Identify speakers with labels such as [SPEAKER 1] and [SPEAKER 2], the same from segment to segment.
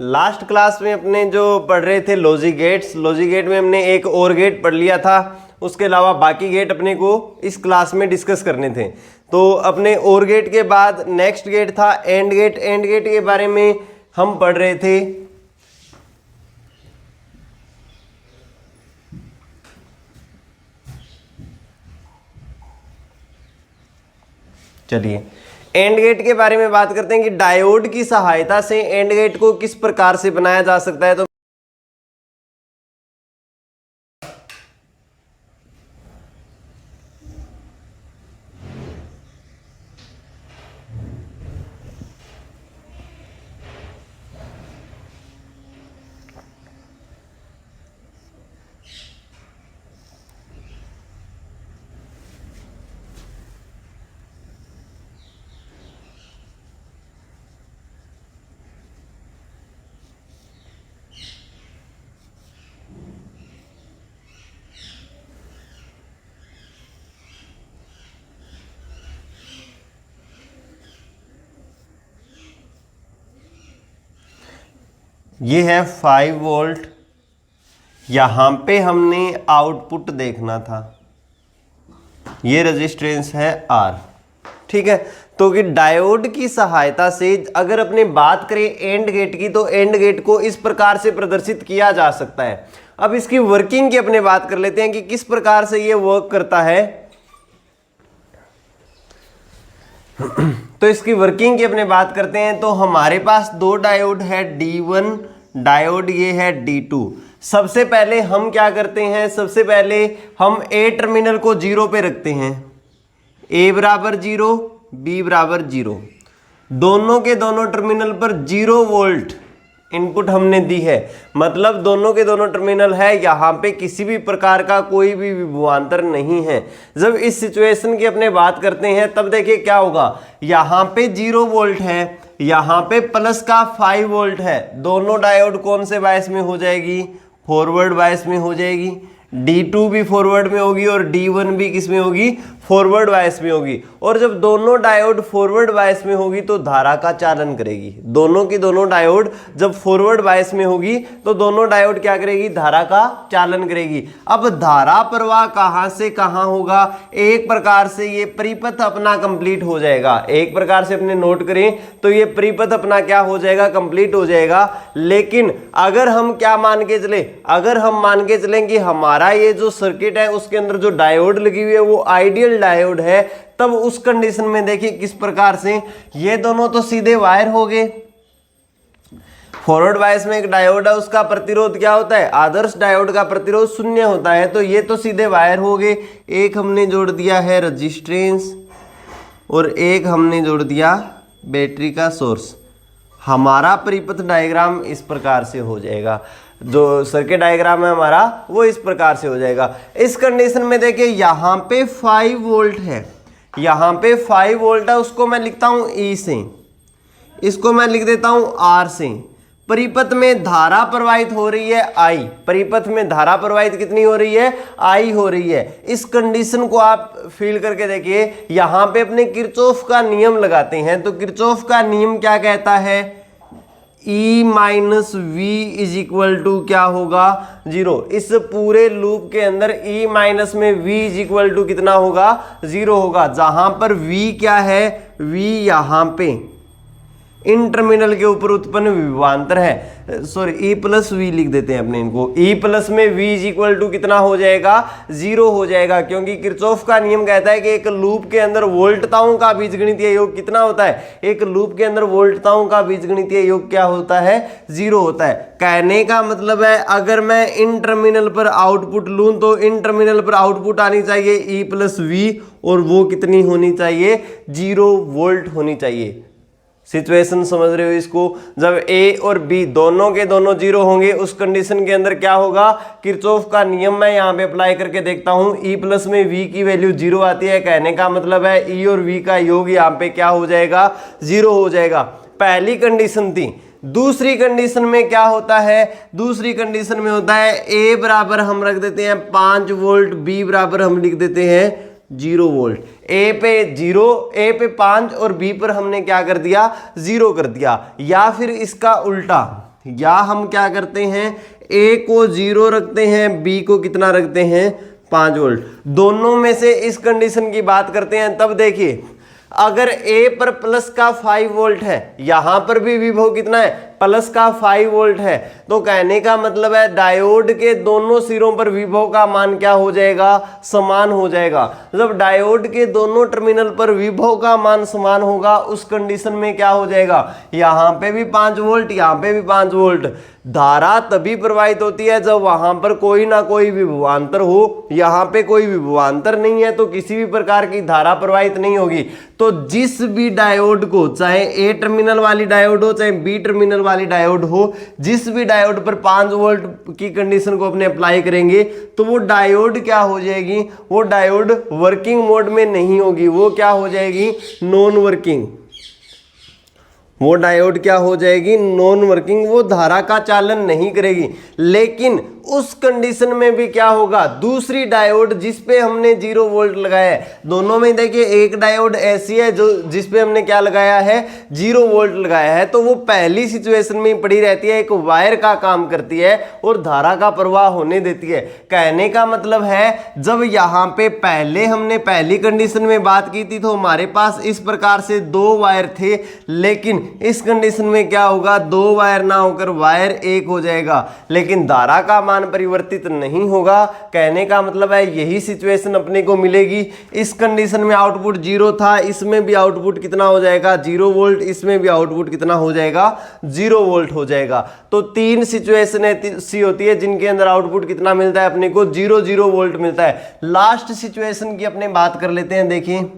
[SPEAKER 1] Last class में अपने जो पढ़ रहे थे लॉजिक गेट्स, लॉजिक गेट में हमने एक और गेट पढ़ लिया था, उसके अलावा बाकी गेट अपने को इस क्लास में डिस्कस करने थे। तो अपने और गेट के बाद नेक्स्ट गेट था एंड गेट। एंड गेट के बारे में हम पढ़ रहे थे, चलिए एंड गेट के बारे में बात करते हैं कि डायोड की सहायता से एंड गेट को किस प्रकार से बनाया जा सकता है। तो ये है 5 वोल्ट, यहां पे हमने आउटपुट देखना था, ये रेजिस्टेंस है R, ठीक है। तो कि डायोड की सहायता से अगर अपने बात करें एंड गेट की, तो एंड गेट को इस प्रकार से प्रदर्शित किया जा सकता है। अब इसकी वर्किंग की अपने बात कर लेते हैं कि किस प्रकार से ये वर्क करता है। तो इसकी वर्किंग की अपने बात करते हैं, तो हमारे पास दो डायोड है, D1 डायोड, ये है D2। सबसे पहले हम क्या करते हैं, सबसे पहले हम A टर्मिनल को 0 पे रखते हैं, A बराबर 0, B बराबर 0, दोनों के दोनों टर्मिनल पर 0 वोल्ट इनपुट हमने दी है, मतलब दोनों के दोनों टर्मिनल है, यहाँ पे किसी भी प्रकार का कोई भी विभवांतर नहीं है। जब इस सिचुएशन की अपने बात करते हैं तब देखिए क्या होगा, यहाँ पे 0 वोल्ट है, यहाँ पे प्लस का 5 वोल्ट है, दोनों डायोड कौन से बायस में हो जाएगी, फॉरवर्ड बायस में हो जाएगी। D2 भी फॉरवर्ड में होगी और D1 भी किस में होगी, फॉरवर्ड बायस में होगी। और जब दोनों डायोड फॉरवर्ड बायस में होगी तो धारा का चालन करेगी, दोनों की दोनों डायोड जब फॉरवर्ड बायस में होगी तो दोनों डायोड क्या करेगी, धारा का चालन करेगी। अब धारा प्रवाह कहां से कहां होगा, एक प्रकार से ये परिपथ अपना कंप्लीट हो जाएगा, एक प्रकार से अपने नोट करें तो ये परिपथ अपना क्या हो जाएगा, कंप्लीट हो जाएगा। लेकिन अगर हम क्या मान के चले, अगर हम मान के चलें कि हमारा ये जो सर्किट है उसके अंदर जो डायोड लगी हुई है वो आइडियल डायोड है, तब उस कंडीशन में देखिए किस प्रकार से ये दोनों तो सीधे वायर हो गए। फॉरवर्ड बायस में एक डायोड है, उसका प्रतिरोध क्या होता है, आदर्श डायोड का प्रतिरोध 0 होता है, तो ये तो सीधे वायर हो गए। एक हमने जोड़ दिया है रजिस्टेंस और एक हमने जोड़ दिया बैटरी का सोर्स। हमारा परिपथ डायग्राम इस प्रकार से हो जाएगा, जो सर्किट डायग्राम है हमारा वो इस प्रकार से हो जाएगा। इस कंडीशन में देखिए यहाँ पे 5 वोल्ट है, यहाँ पे 5 वोल्ट है, उसको मैं लिखता हूँ E से, इसको मैं लिख देता हूँ R से। परिपथ में धारा प्रवाहित हो रही है I, परिपथ में धारा प्रवाहित कितनी हो रही है, I हो रही है। इस कंडीशन को आप फील करके देखिए, यहाँ पे अपने किरचॉफ का नियम लगाते हैं, तो किरचॉफ का नियम क्या कहता है, E minus V is equal to क्या होगा, 0। इस पूरे लूप के अंदर E माइनस में V इज इक्वल टू कितना होगा, 0 होगा। जहां पर V क्या है, V यहाँ पे इन टर्मिनल के ऊपर उत्पन्न विभवांतर है, सॉरी E प्लस वी लिख देते हैं अपने इनको, E प्लस में V इज इक्वल टू कितना हो जाएगा, 0 हो जाएगा, क्योंकि किरचॉफ का नियम कहता है कि एक लूप के अंदर वोल्टताओं का बीजगणितीय योग कितना होता है, एक लूप के अंदर वोल्टताओं का बीजगणितीय योग क्या होता है, 0 होता है। कहने का मतलब है अगर मैं इन टर्मिनल पर आउटपुट लूं तो इन टर्मिनल पर आउटपुट आनी चाहिए E प्लस वी, और वो कितनी होनी चाहिए, 0 वोल्ट होनी चाहिए। सिचुएशन समझ रहे हो इसको, जब A और B दोनों के दोनों 0 होंगे उस कंडीशन के अंदर क्या होगा, किरचॉफ का नियम मैं यहाँ पे अप्लाई करके देखता हूँ, E प्लस में V की वैल्यू 0 आती है, कहने का मतलब है E और V का योग यहाँ पे क्या हो जाएगा, 0 हो जाएगा। पहली कंडीशन थी। दूसरी कंडीशन में क्या होता है, दूसरी कंडीशन में होता है A बराबर हम रख देते हैं 5 वोल्ट, B बराबर हम लिख देते हैं 0 वोल्ट। ए पे 0, ए पे 5 और बी पर हमने क्या कर दिया, 0 कर दिया। या फिर इसका उल्टा, या हम क्या करते हैं, ए को 0 रखते हैं, बी को कितना रखते हैं, 5 वोल्ट। दोनों में से इस कंडीशन की बात करते हैं, तब देखिए अगर ए पर प्लस का 5 वोल्ट है, यहां पर भी विभव कितना है, प्लस का 5 वोल्ट है, तो कहने का मतलब है डायोड के दोनों सिरों पर विभव का मान क्या हो जाएगा, समान हो जाएगा। जब डायोड के दोनों टर्मिनल पर विभव का मान समान होगा, उस कंडीशन में क्या हो जाएगा, यहां पे भी 5 वोल्ट, यहां पे भी 5 वोल्ट। धारा तभी प्रवाहित होती है जब वहां पर कोई ना कोई विभवांतर हो, यहां पे कोई विभवांतर नहीं है तो किसी भी प्रकार की धारा प्रवाहित नहीं होगी। तो जिस भी डायोड को, चाहे ए टर्मिनल वाली डायोड हो चाहे बी टर्मिनल वाली डायोड हो, जिस भी डायोड पर 5 वोल्ट की कंडीशन को अपने अप्लाई करेंगे तो वो डायोड क्या हो जाएगी, वो डायोड वर्किंग मोड में नहीं होगी, वो क्या हो जाएगी, नॉन वर्किंग। वो डायोड क्या हो जाएगी, नॉन वर्किंग, वो धारा का चालन नहीं करेगी। लेकिन उस कंडीशन में भी क्या होगा, दूसरी डायोड जिस पे हमने 0 वोल्ट लगाया है, दोनों में देखिए एक डायोड ऐसी है जो जिस पे हमने क्या लगाया है, 0 वोल्ट लगाया है, तो वो पहली सिचुएशन में पड़ी रहती है, एक वायर का काम करती है और धारा का प्रवाह होने देती है। कहने का मतलब है जब यहाँ पे पहले हमने पहली कंडीशन में बात की थी तो हमारे पास इस प्रकार से 2 वायर थे, लेकिन इस कंडीशन में क्या होगा, 2 वायर ना होकर वायर 1 हो जाएगा, लेकिन धारा का मान परिवर्तित नहीं होगा। कहने का मतलब है यही सिचुएशन अपने को मिलेगी। इस कंडीशन में आउटपुट 0 था, इसमें भी आउटपुट कितना हो जाएगा, 0 वोल्ट, इसमें भी आउटपुट कितना हो जाएगा, 0 वोल्ट हो जाएगा। तो 3 सिचुएशन ऐसी होती है जिनके अंदर आउटपुट कितना मिलता है अपने को, 0 वोल्ट मिलता है। लास्ट सिचुएशन की अपने बात कर लेते हैं। देखिए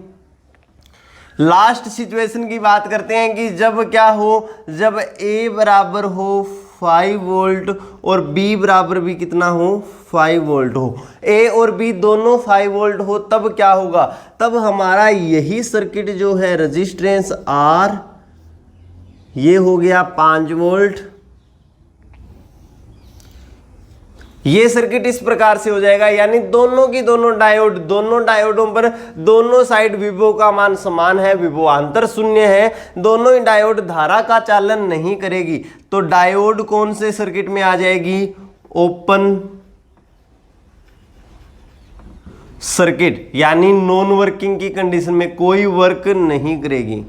[SPEAKER 1] लास्ट सिचुएशन की बात करते हैं कि जब क्या हो, जब ए बराबर हो 5 वोल्ट और बी बराबर भी कितना हो, 5 वोल्ट हो, ए और बी दोनों 5 वोल्ट हो, तब क्या होगा, तब हमारा यही सर्किट जो है रेजिस्टेंस आर, ये हो गया 5 वोल्ट, ये सर्किट इस प्रकार से हो जाएगा। यानी दोनों की दोनों डायोड, दोनों डायोडों पर दोनों साइड विभव का मान समान है, विभवांतर 0 है, दोनों ही डायोड धारा का चालन नहीं करेगी। तो डायोड कौन से सर्किट में आ जाएगी, ओपन सर्किट, यानी नॉन वर्किंग की कंडीशन में, कोई वर्क नहीं करेगी,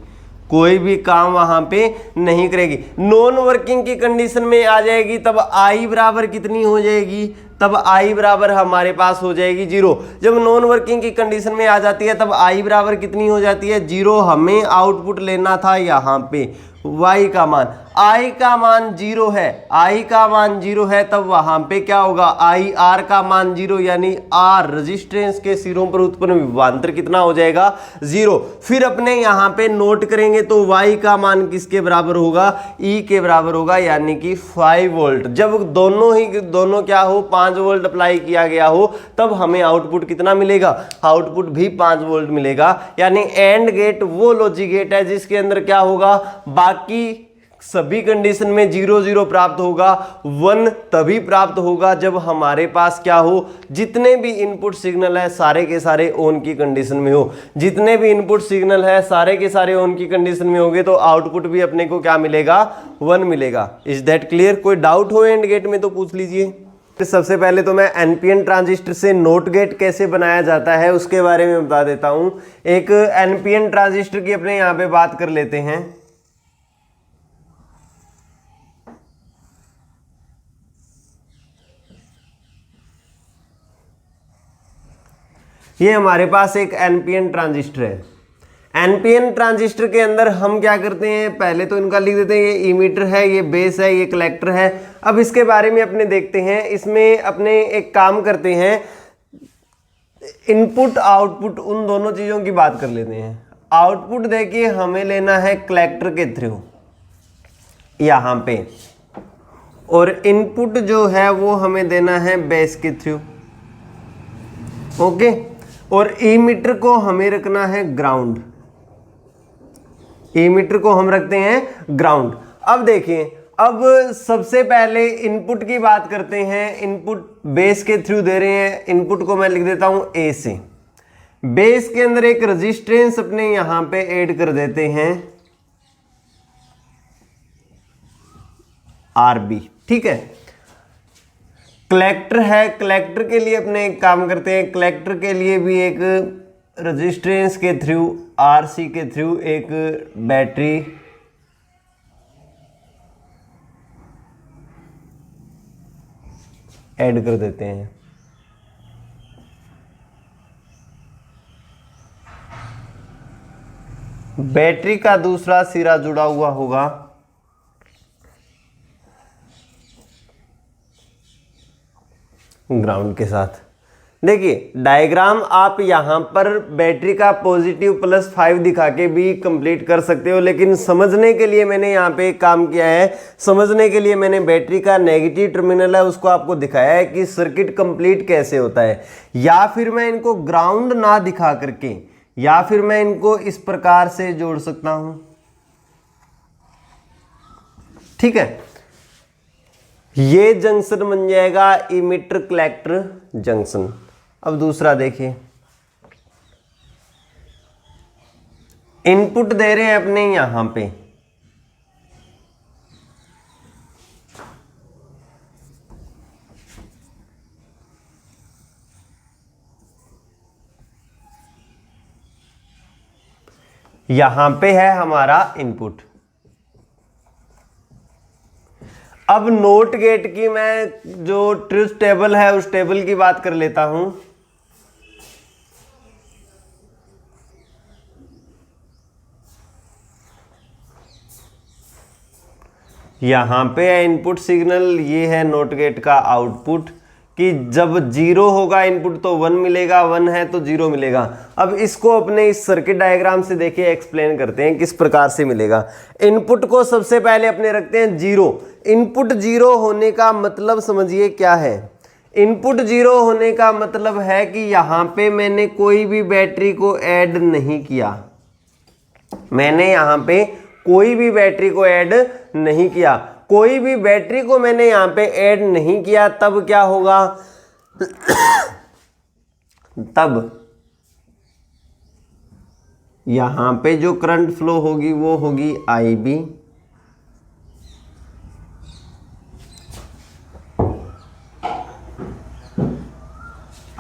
[SPEAKER 1] कोई भी काम वहां पे नहीं करेगी। नॉन वर्किंग की कंडीशन में आ जाएगी तब आई बराबर कितनी हो जाएगी, तब आई बराबर हमारे पास हो जाएगी 0। जब नॉन वर्किंग की कंडीशन में आ जाती है तब आई बराबर कितनी हो जाती है, 0। हमें आउटपुट लेना था यहाँ पे y का मान, i का मान 0 है, i का मान 0 है, तब वहां पे क्या होगा, i r का मान 0, यानी r रेजिस्टेंस के सिरों पर उत्पन्न विभवांतर कितना हो जाएगा, 0। फिर अपने यहाँ पे नोट करेंगे तो y का मान किसके बराबर होगा, e के बराबर होगा, यानी कि 5 वोल्ट। जब दोनों क्या हो, 5 वोल्ट अप्लाई किया गया हो, तब हमें आउटपुट कितना मिलेगा, आउटपुट भी 5 वोल्ट मिलेगा। यानी एंड गेट वो लॉजिक गेट है जिसके अंदर क्या होगा, बाकी सभी कंडीशन में 0 प्राप्त होगा, 1 तभी प्राप्त होगा जब हमारे पास क्या हो, जितने भी इनपुट सिग्नल है सारे के सारे ऑन की कंडीशन में हो। जितने भी इनपुट सिग्नल है सारे के सारे ऑन की कंडीशन में होंगे तो आउटपुट भी अपने को क्या मिलेगा, 1 मिलेगा। Is that clear? कोई डाउट हो एंड गेट में तो पूछ लीजिए। सबसे पहले तो मैं एनपीएन ट्रांजिस्टर से नोट गेट कैसे बनाया जाता है उसके बारे में बता देता हूं। एक एनपीएन ट्रांजिस्टर की अपने यहां पे बात कर लेते हैं। ये हमारे पास एक एनपीएन ट्रांजिस्टर है। एनपीएन ट्रांजिस्टर के अंदर हम क्या करते हैं, पहले तो इनका लिख देते हैं, ये इमीटर है, ये बेस है, ये कलेक्टर है। अब इसके बारे में अपने देखते हैं, इसमें अपने एक काम करते हैं, इनपुट आउटपुट उन दोनों चीज़ों की बात कर लेते हैं। आउटपुट देखिए हमें लेना है कलेक्टर के थ्रू यहाँ पे, और इनपुट जो है वो हमें देना है बेस के थ्रू, ओके। और इमीटर को हमें रखना है ग्राउंड, इमीटर को हम रखते हैं ग्राउंड। अब देखिए, अब सबसे पहले इनपुट की बात करते हैं। इनपुट बेस के थ्रू दे रहे हैं, इनपुट को मैं लिख देता हूं ए से। बेस के अंदर एक रेजिस्टेंस अपने यहां पे ऐड कर देते हैं, RB। ठीक है, कलेक्टर है, कलेक्टर के लिए अपने एक काम करते हैं, कलेक्टर के लिए भी एक रेजिस्टेंस के थ्रू, RC के थ्रू एक बैटरी ऐड कर देते हैं। बैटरी का दूसरा सिरा जुड़ा हुआ होगा ग्राउंड के साथ। देखिए डायग्राम आप यहां पर बैटरी का +5 दिखा के भी कंप्लीट कर सकते हो, लेकिन समझने के लिए मैंने यहां पे एक काम किया है, समझने के लिए मैंने बैटरी का नेगेटिव टर्मिनल है उसको आपको दिखाया है कि सर्किट कंप्लीट कैसे होता है। या फिर मैं इनको ग्राउंड ना दिखा करके, या फिर मैं इनको इस प्रकार से जोड़ सकता हूं। ठीक है, ये जंक्शन बन जाएगा इमिटर कलेक्टर जंक्शन। अब दूसरा देखिए, इनपुट दे रहे हैं अपने यहां पे, यहां पे है हमारा इनपुट। अब नोट गेट की मैं जो ट्रुथ टेबल है उस टेबल की बात कर लेता हूं। यहां पे है इनपुट सिग्नल, ये है नोट गेट का आउटपुट कि जब 0 होगा इनपुट तो 1 मिलेगा, 1 है तो 0 मिलेगा। अब इसको अपने इस सर्किट डायग्राम से देखिए एक्सप्लेन करते हैं किस प्रकार से मिलेगा। इनपुट को सबसे पहले अपने रखते हैं 0। इनपुट 0 होने का मतलब समझिए क्या है। इनपुट 0 होने का मतलब है कि यहां पे मैंने कोई भी बैटरी को ऐड नहीं किया, मैंने यहां पे कोई भी बैटरी को ऐड नहीं किया, कोई भी बैटरी को मैंने यहां पे ऐड नहीं किया। तब क्या होगा तब यहां पे जो करंट फ्लो होगी वो होगी IB,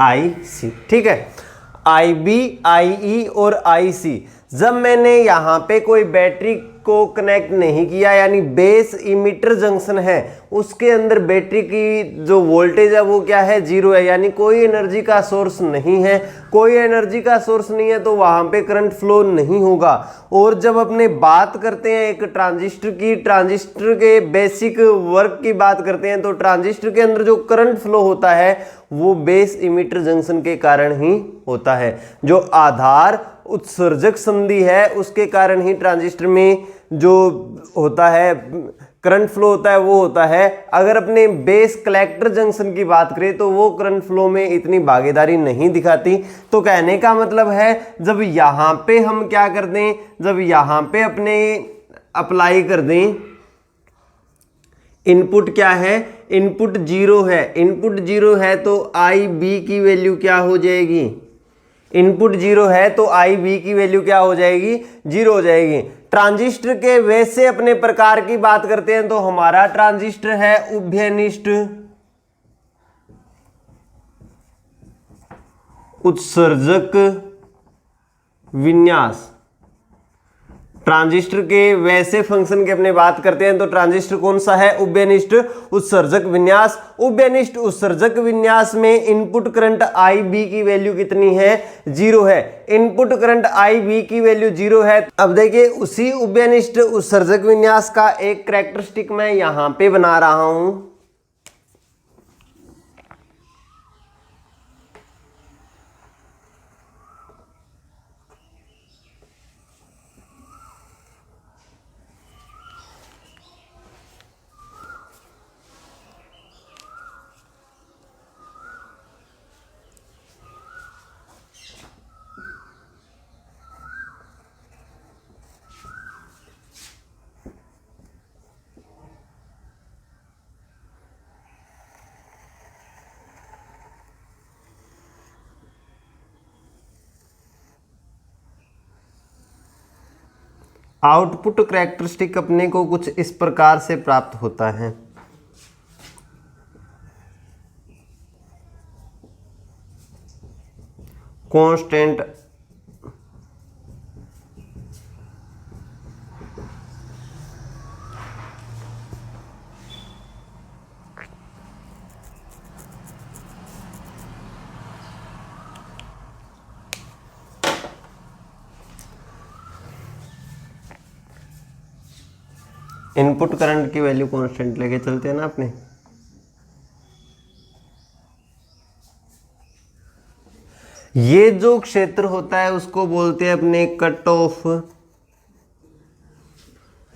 [SPEAKER 1] IC। ठीक है, IB, IE और IC। जब मैंने यहां पे कोई बैटरी को कनेक्ट नहीं किया, यानी बेस इमिटर जंक्शन है उसके अंदर बैटरी की जो वोल्टेज है वो क्या है, 0 है, यानी कोई एनर्जी का सोर्स नहीं है। कोई एनर्जी का सोर्स नहीं है तो वहां पे करंट फ्लो नहीं होगा। और जब अपने बात करते हैं एक ट्रांजिस्टर की, ट्रांजिस्टर के बेसिक वर्क की बात करते हैं, तो ट्रांजिस्टर के अंदर जो करंट फ्लो होता है वो बेस इमिटर जंक्शन के कारण ही होता है। जो आधार उत्सर्जक संधि है उसके कारण ही ट्रांजिस्टर में जो होता है करंट फ्लो होता है वो होता है। अगर अपने बेस कलेक्टर जंक्शन की बात करें तो वो करंट फ्लो में इतनी भागीदारी नहीं दिखाती। तो कहने का मतलब है जब यहां पे हम क्या कर दें, जब यहां पे अपने अप्लाई कर दें, इनपुट क्या है, इनपुट 0 है, इनपुट 0 है तो IB की वैल्यू क्या हो जाएगी, इनपुट 0 है तो IB की वैल्यू क्या हो जाएगी, 0 हो जाएगी। ट्रांजिस्टर के वैसे अपने प्रकार की बात करते हैं तो हमारा ट्रांजिस्टर है उभयनिष्ठ उत्सर्जक विन्यास। ट्रांजिस्टर के वैसे फंक्शन की अपने बात करते हैं तो ट्रांजिस्टर कौन सा है, उभयनिष्ठ उत्सर्जक विन्यास। उभयनिष्ठ उत्सर्जक विन्यास में इनपुट करंट IB की वैल्यू कितनी है, 0 है। इनपुट करंट IB की वैल्यू 0 है। अब देखिए उसी उभयनिष्ठ उत्सर्जक विन्यास का एक कैरेक्टरिस्टिक मैं यहां पे बना रहा हूं। आउटपुट कैरेक्टरिस्टिक अपने को कुछ इस प्रकार से प्राप्त होता है। कांस्टेंट इनपुट करंट की वैल्यू कांस्टेंट लेके चलते हैं ना अपने। ये जो क्षेत्र होता है उसको बोलते हैं अपने कट ऑफ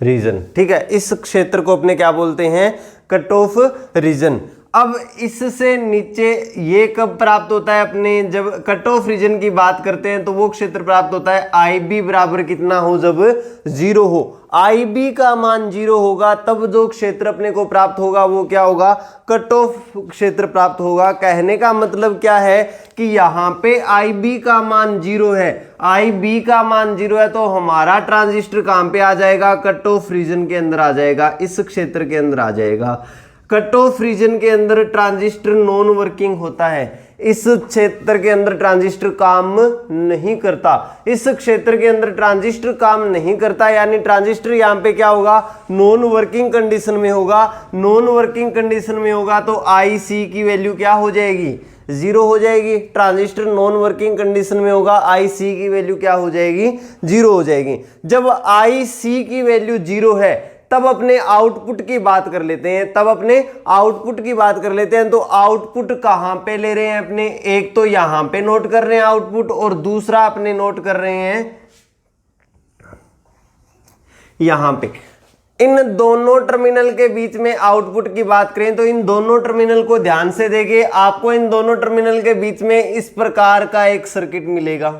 [SPEAKER 1] रीजन। ठीक है, इस क्षेत्र को अपने क्या बोलते हैं? Cut off region. अब इससे नीचे ये कब प्राप्त होता है अपने? जब कट ऑफ रीजन की बात करते हैं तो वो क्षेत्र प्राप्त होता है आई बी बराबर कितना हो? जब 0 हो। आई बी का मान 0 होगा तब जो क्षेत्र अपने को प्राप्त होगा वो क्या होगा? कट ऑफ क्षेत्र प्राप्त होगा। कहने का मतलब क्या है कि यहाँ पे आई बी का मान 0 है, आई बी का मान 0 है तो हमारा ट्रांजिस्टर कहाँ पे आ जाएगा? कट ऑफ रीजन के अंदर आ जाएगा, इस क्षेत्र के अंदर आ जाएगा। कट ऑफ रीजन के अंदर ट्रांजिस्टर नॉन वर्किंग होता है, इस क्षेत्र के अंदर ट्रांजिस्टर काम नहीं करता। इस क्षेत्र के अंदर ट्रांजिस्टर काम नहीं करता यानी ट्रांजिस्टर यहाँ पे क्या होगा? नॉन वर्किंग कंडीशन में होगा। नॉन वर्किंग कंडीशन में होगा तो आई सी की वैल्यू क्या हो जाएगी? 0 हो जाएगी। ट्रांजिस्टर नॉन वर्किंग कंडीशन में होगा, आई सी की वैल्यू क्या हो जाएगी? 0 हो जाएगी। जब आई सी की वैल्यू 0 है तब अपने आउटपुट की बात कर लेते हैं। तब अपने आउटपुट की बात कर लेते हैं तो आउटपुट कहां पे ले रहे हैं अपने? एक तो यहां पे नोट कर रहे हैं आउटपुट और दूसरा अपने नोट कर रहे हैं यहां पे। इन दोनों टर्मिनल के बीच में आउटपुट की बात करें तो इन दोनों टर्मिनल को ध्यान से देखें, आपको इन दोनों टर्मिनल के बीच में इस प्रकार का एक सर्किट मिलेगा।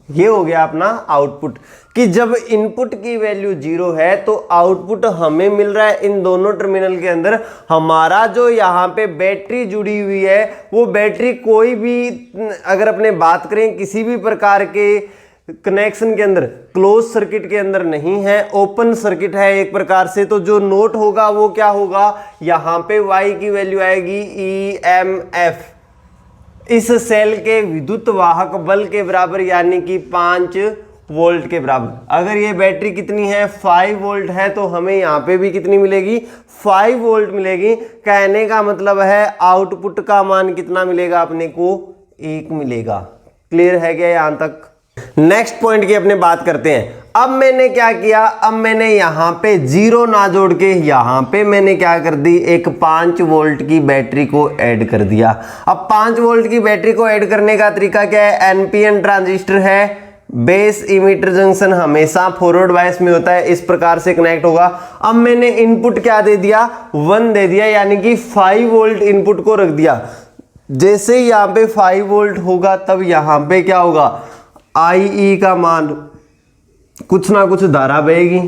[SPEAKER 1] ये हो गया अपना आउटपुट कि जब इनपुट की वैल्यू 0 है तो आउटपुट हमें मिल रहा है इन दोनों टर्मिनल के अंदर। हमारा जो यहाँ पे बैटरी जुड़ी हुई है वो बैटरी कोई भी अगर अपने बात करें किसी भी प्रकार के कनेक्शन के अंदर क्लोज सर्किट के अंदर नहीं है, ओपन सर्किट है एक प्रकार से। तो जो नोट होगा वो क्या होगा? यहाँ पे Y की वैल्यू आएगी EMF, इस सेल के विद्युत वाहक बल के बराबर यानी कि 5 वोल्ट के बराबर। अगर ये बैटरी कितनी है? 5 वोल्ट है तो हमें यहाँ पे भी कितनी मिलेगी? 5 वोल्ट मिलेगी। कहने का मतलब है आउटपुट का मान कितना मिलेगा अपने को? 1 मिलेगा। क्लियर है क्या यहाँ तक? नेक्स्ट पॉइंट की अपने बात करते हैं। अब मैंने क्या किया? अब मैंने यहाँ पे 0 ना जोड़ के यहाँ पे मैंने क्या कर दी? एक 5 वोल्ट की बैटरी को ऐड कर दिया। अब 5 वोल्ट की बैटरी को ऐड करने का तरीका क्या है? एनपीएन ट्रांजिस्टर है, बेस इमीटर जंक्शन हमेशा फॉरवर्ड बायस में होता है, इस प्रकार से कनेक्ट होगा। अब मैंने इनपुट क्या दे दिया? 1 दे दिया यानी कि 5 वोल्ट इनपुट को रख दिया। जैसे यहाँ पे 5 वोल्ट होगा तब यहाँ पे क्या होगा? IE का मान कुछ ना कुछ धारा बहेगी,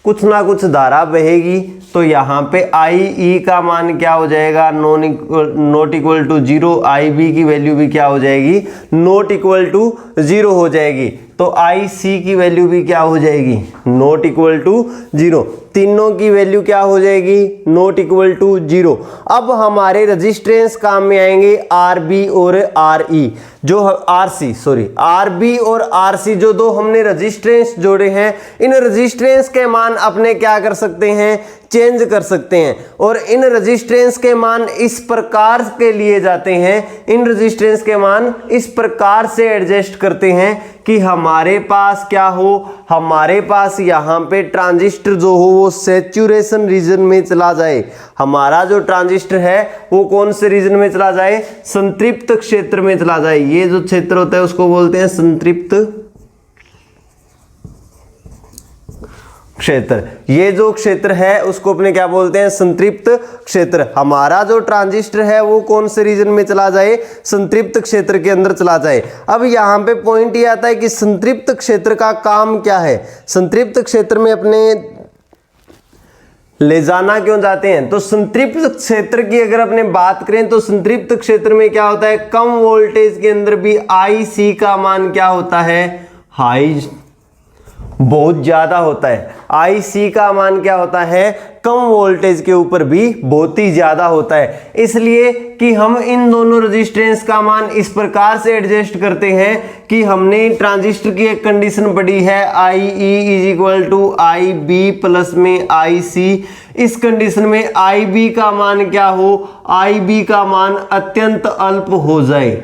[SPEAKER 1] कुछ ना कुछ धारा बहेगी तो यहाँ पे IE का मान क्या हो जाएगा? Not equal to 0। IB की वैल्यू भी क्या हो जाएगी? नॉट इक्वल टू 0 हो जाएगी। तो IC की वैल्यू भी क्या हो जाएगी? Not equal to 0। तीनों की वैल्यू क्या हो जाएगी? Not equal to 0। अब हमारे रजिस्टेंस काम में आएंगे RB और RE, जो RB और RC जो दो हमने रजिस्टेंस जोड़े हैं, इन रजिस्टेंस के मान अपने क्या कर सकते हैं? चेंज कर सकते हैं। और इन रजिस्टेंस के मान इस प्रकार के लिए जाते हैं, इन रजिस्टेंस के मान इस प्रकार से एडजस्ट करते हैं कि हमारे पास क्या हो? हमारे पास यहाँ पे ट्रांजिस्टर जो हो वो सैचुरेशन रीजन में चला जाए। हमारा जो ट्रांजिस्टर है वो कौन से रीजन में चला जाए? संतृप्त क्षेत्र में चला जाए। ये जो क्षेत्र होता है उसको बोलते हैं संतृप्त क्षेत्र। ये जो क्षेत्र है उसको अपने क्या बोलते हैं? संतृप्त क्षेत्र। हमारा जो ट्रांजिस्टर है वो कौन से रीजन में चला जाए? संतृप्त क्षेत्र के अंदर चला जाए। अब यहाँ पे पॉइंट ये आता है कि संतृप्त क्षेत्र का काम क्या है? संतृप्त क्षेत्र में अपने ले जाना क्यों चाहते हैं? तो संतृप्त क्षेत्र की अगर अपने बात करें तो संतृप्त क्षेत्र में क्या होता है, कम वोल्टेज के अंदर भी IC का मान क्या होता है, हाई, बहुत ज्यादा होता है। IC का मान क्या होता है, कम वोल्टेज के ऊपर भी बहुत ही ज्यादा होता है। इसलिए कि हम इन दोनों रेजिस्टेंस का मान इस प्रकार से एडजस्ट करते हैं कि हमने ट्रांजिस्टर की एक कंडीशन पढ़ी है IE = IB प्लस में IC। इस कंडीशन में IB का मान क्या हो, IB का मान अत्यंत अल्प हो जाए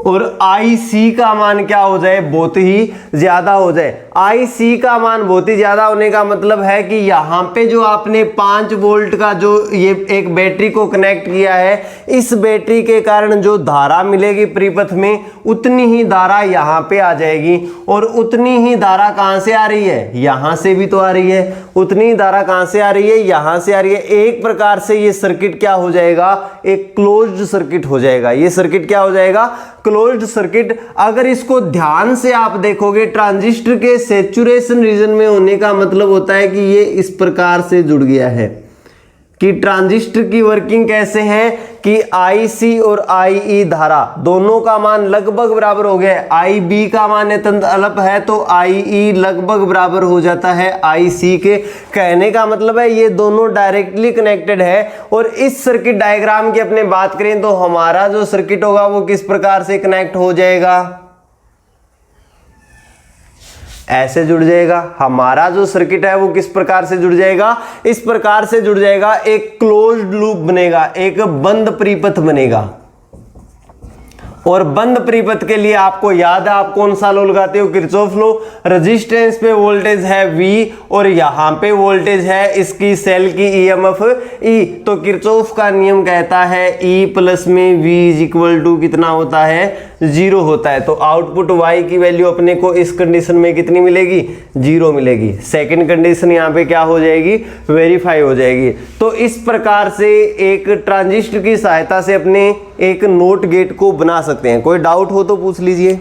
[SPEAKER 1] और IC का मान क्या हो जाए, बहुत ही ज्यादा हो जाए। IC का मान बहुत ही ज्यादा होने का मतलब है कि यहाँ पे जो आपने 5 वोल्ट का जो ये एक बैटरी को कनेक्ट किया है, इस बैटरी के कारण जो धारा मिलेगी परिपथ में, उतनी ही धारा यहाँ पे आ जाएगी। और उतनी ही धारा कहाँ से आ रही है, यहाँ से भी तो आ रही है। उतनी ही धारा कहाँ से आ रही है, यहाँ से आ रही है। एक प्रकार से ये सर्किट क्या हो जाएगा, एक क्लोज्ड सर्किट हो जाएगा। ये सर्किट क्या हो जाएगा, क्लोज्ड सर्किट। अगर इसको ध्यान से आप देखोगे, ट्रांजिस्टर के सैचुरेशन रीजन में होने का मतलब होता है कि ये इस प्रकार से जुड़ गया है। कि ट्रांजिस्टर की वर्किंग कैसे है कि IC और IE धारा दोनों का मान लगभग बराबर हो गया है। IB का मान अत्यंत अल्प है तो IE लगभग बराबर हो जाता है IC के। कहने का मतलब है ये दोनों डायरेक्टली कनेक्टेड है। और इस सर्किट डायग्राम की अपने बात करें तो हमारा जो सर्किट होगा वो किस प्रकार से कनेक्ट हो जाएगा, ऐसे जुड़ जाएगा। हमारा जो सर्किट है वो किस प्रकार से जुड़ जाएगा, इस प्रकार से जुड़ जाएगा। एक क्लोज्ड लूप बनेगा, एक बंद परिपथ बनेगा। और बंद परिपथ के लिए आपको याद है आप कौन सा लॉ लगाते हो, किरचॉफ लॉ। रेजिस्टेंस पे वोल्टेज है V और यहाँ पे वोल्टेज है इसकी सेल की EMF E। तो किरचॉफ का नियम कहता है E प्लस में V = कितना होता है, 0 होता है। तो आउटपुट Y की वैल्यू अपने को इस कंडीशन में कितनी मिलेगी, 0 मिलेगी। सेकंड कंडीशन यहाँ पे क्या हो जाएगी, वेरीफाई हो जाएगी। तो इस प्रकार से एक ट्रांजिस्टर की सहायता से अपने एक नोट गेट को बना सकते हैं। कोई डाउट हो तो पूछ लीजिए।